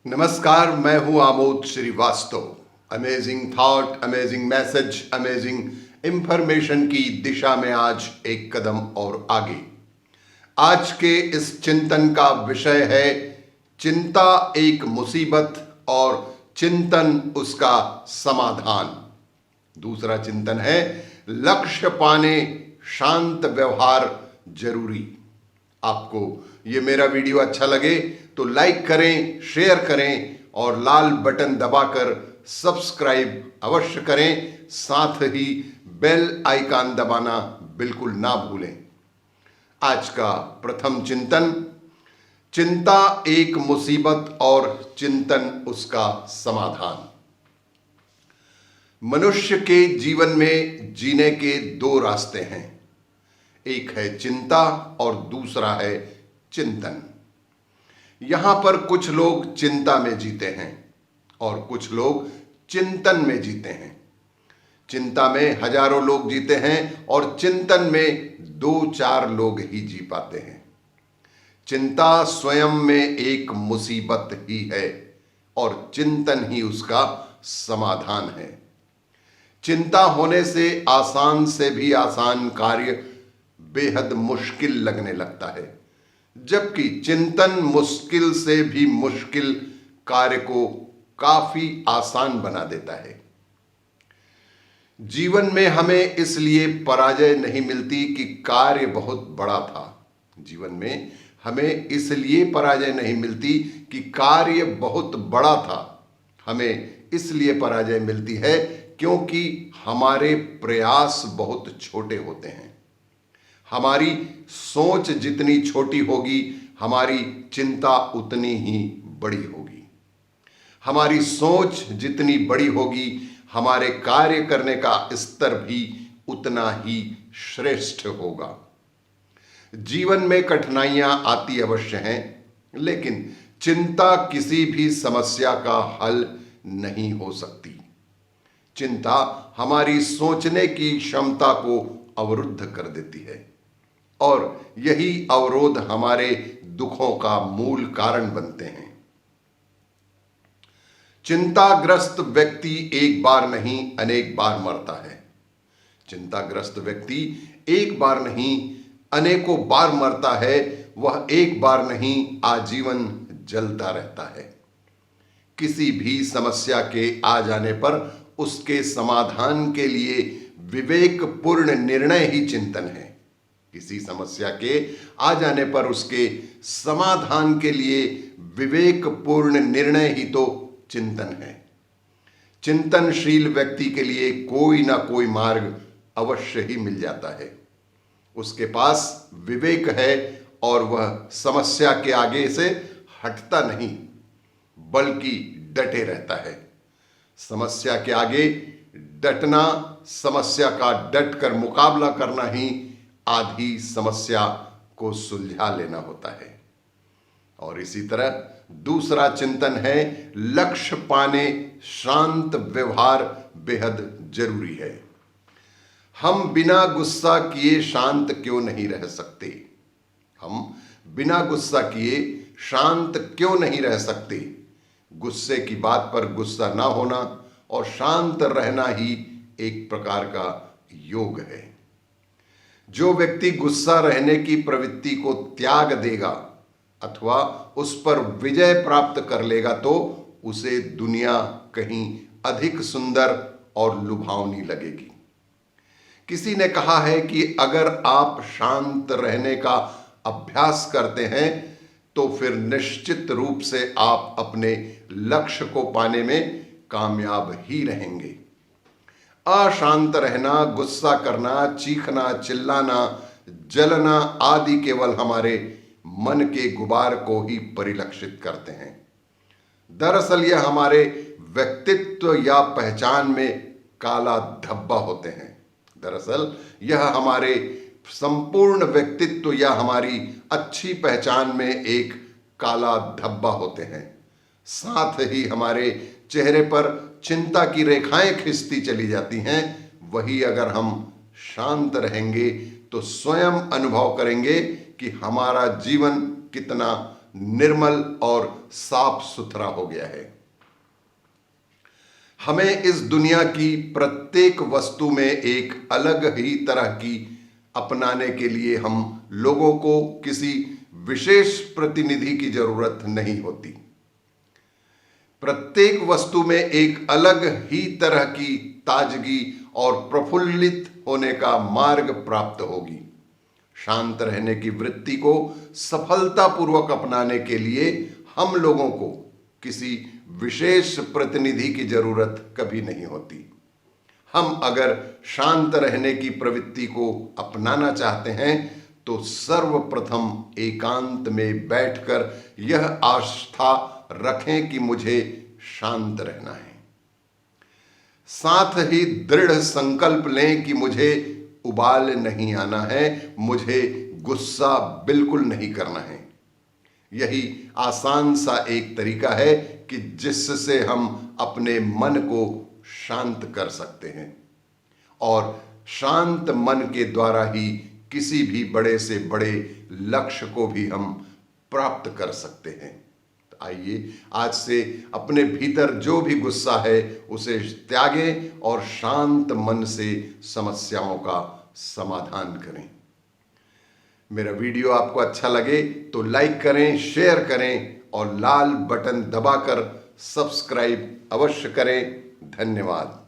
नमस्कार, मैं हूं Amod Srivastava. Amazing thought, amazing message, amazing information की दिशा में आज एक कदम और आगे। आज के इस चिंतन का विषय है चिंता एक मुसीबत और चिंतन उसका समाधान। दूसरा चिंतन है लक्ष्य पाने शांत व्यवहार जरूरी। आपको ये मेरा वीडियो अच्छा लगे तो लाइक करें, शेयर करें और लाल बटन दबाकर सब्सक्राइब अवश्य करें। साथ ही बेल आइकन दबाना बिल्कुल ना भूलें। आज का प्रथम चिंतन, चिंता एक मुसीबत और चिंतन उसका समाधान। मनुष्य के जीवन में जीने के दो रास्ते हैं, एक है चिंता और दूसरा है चिंतन। यहां पर कुछ लोग चिंता में जीते हैं और कुछ लोग चिंतन में जीते हैं। चिंता में हजारों लोग जीते हैं और चिंतन में 2-4 लोग ही जी पाते हैं। चिंता स्वयं में एक मुसीबत ही है और चिंतन ही उसका समाधान है। चिंता होने से आसान से भी आसान कार्य बेहद मुश्किल लगने लगता है, जबकि चिंतन मुश्किल से भी मुश्किल कार्य को काफी आसान बना देता है। जीवन में हमें इसलिए पराजय नहीं मिलती कि कार्य बहुत बड़ा था। जीवन में हमें इसलिए पराजय नहीं मिलती कि कार्य बहुत बड़ा था। हमें इसलिए पराजय मिलती है क्योंकि हमारे प्रयास बहुत छोटे होते हैं। हमारी सोच जितनी छोटी होगी, हमारी चिंता उतनी ही बड़ी होगी। हमारी सोच जितनी बड़ी होगी, हमारे कार्य करने का स्तर भी उतना ही श्रेष्ठ होगा। जीवन में कठिनाइयां आती अवश्य हैं, लेकिन चिंता किसी भी समस्या का हल नहीं हो सकती। चिंता हमारी सोचने की क्षमता को अवरुद्ध कर देती है और यही अवरोध हमारे दुखों का मूल कारण बनते हैं। चिंताग्रस्त व्यक्ति एक बार नहीं अनेक बार मरता है। चिंताग्रस्त व्यक्ति एक बार नहीं अनेकों बार मरता है। वह एक बार नहीं आजीवन जलता रहता है। किसी भी समस्या के आ जाने पर उसके समाधान के लिए विवेकपूर्ण निर्णय ही चिंतन है। किसी समस्या के आ जाने पर उसके समाधान के लिए विवेकपूर्ण निर्णय ही तो चिंतन है। चिंतनशील व्यक्ति के लिए कोई ना कोई मार्ग अवश्य ही मिल जाता है। उसके पास विवेक है और वह समस्या के आगे से हटता नहीं, बल्कि डटे रहता है। समस्या के आगे डटना, समस्या का डट कर मुकाबला करना ही आधी समस्या को सुलझा लेना होता है। और इसी तरह दूसरा चिंतन है लक्ष्य पाने शांत व्यवहार बेहद जरूरी है। हम बिना गुस्सा किए शांत क्यों नहीं रह सकते? हम बिना गुस्सा किए शांत क्यों नहीं रह सकते? गुस्से की बात पर गुस्सा ना होना और शांत रहना ही एक प्रकार का योग है। जो व्यक्ति गुस्सा रहने की प्रवृत्ति को त्याग देगा अथवा उस पर विजय प्राप्त कर लेगा तो उसे दुनिया कहीं अधिक सुंदर और लुभावनी लगेगी। किसी ने कहा है कि अगर आप शांत रहने का अभ्यास करते हैं तो फिर निश्चित रूप से आप अपने लक्ष्य को पाने में कामयाब ही रहेंगे। अशांत रहना, गुस्सा करना, चीखना, चिल्लाना, जलना आदि केवल हमारे मन के गुबार को ही परिलक्षित करते हैं। दरअसल यह हमारे व्यक्तित्व या पहचान में काला धब्बा होते हैं। दरअसल यह हमारे संपूर्ण व्यक्तित्व या हमारी अच्छी पहचान में एक काला धब्बा होते हैं। साथ ही हमारे चेहरे पर चिंता की रेखाएं खिंचती चली जाती हैं। वही अगर हम शांत रहेंगे तो स्वयं अनुभव करेंगे कि हमारा जीवन कितना निर्मल और साफ सुथरा हो गया है। हमें इस दुनिया की प्रत्येक वस्तु में एक अलग ही तरह की अपनाने के लिए हम लोगों को किसी विशेष प्रतिनिधि की जरूरत नहीं होती। प्रत्येक वस्तु में एक अलग ही तरह की ताजगी और प्रफुल्लित होने का मार्ग प्राप्त होगी। शांत रहने की वृत्ति को सफलतापूर्वक अपनाने के लिए हम लोगों को किसी विशेष प्रतिनिधि की जरूरत कभी नहीं होती। हम अगर शांत रहने की प्रवृत्ति को अपनाना चाहते हैं तो सर्वप्रथम एकांत में बैठकर यह आस्था रखें कि मुझे शांत रहना है। साथ ही दृढ़ संकल्प लें कि मुझे उबाल नहीं आना है, मुझे गुस्सा बिल्कुल नहीं करना है। यही आसान सा एक तरीका है कि जिससे हम अपने मन को शांत कर सकते हैं और शांत मन के द्वारा ही किसी भी बड़े से बड़े लक्ष्य को भी हम प्राप्त कर सकते हैं। तो आइए आज से अपने भीतर जो भी गुस्सा है उसे त्यागें और शांत मन से समस्याओं का समाधान करें। मेरा वीडियो आपको अच्छा लगे तो लाइक करें, शेयर करें और लाल बटन दबाकर सब्सक्राइब अवश्य करें। धन्यवाद।